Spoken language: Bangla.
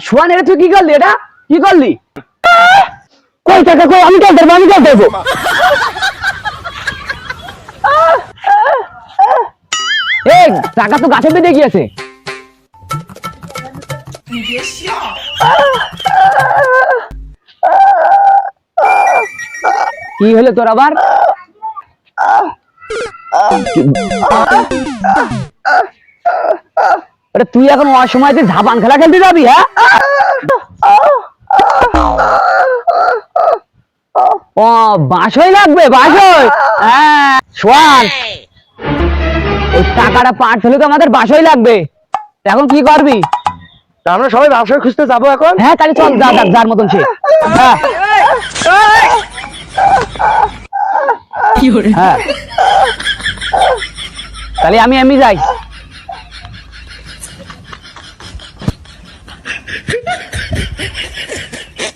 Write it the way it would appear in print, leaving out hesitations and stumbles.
সোয়ান এটা তুই কি করলি? এটা কি করলি? কই টাকা কই? আমি কাল দেবো, আমি কাল দেবো। এই টাকা তো গাছে বেঁধে গিয়েছে। কি হলো তোর আবার? আরে তুই এখন অসময়তে ঝাপান খেলা খেলতে যাবি? হ্যাঁ, ও বাঁশই লাগবে, বাঁশই। হ্যাঁ সোয়ান, ওই টাকাটা পাঠ হলে তো আমাদের বাঁশই লাগবে। এখন কি করবি? আমরা সবাই বাসর খুঁজতে যাবো এখন। হ্যাঁ তাহলে চল, যা যা, যার মতন সে। হ্যাঁ হ্যাঁ, তাহলে আমি যাই।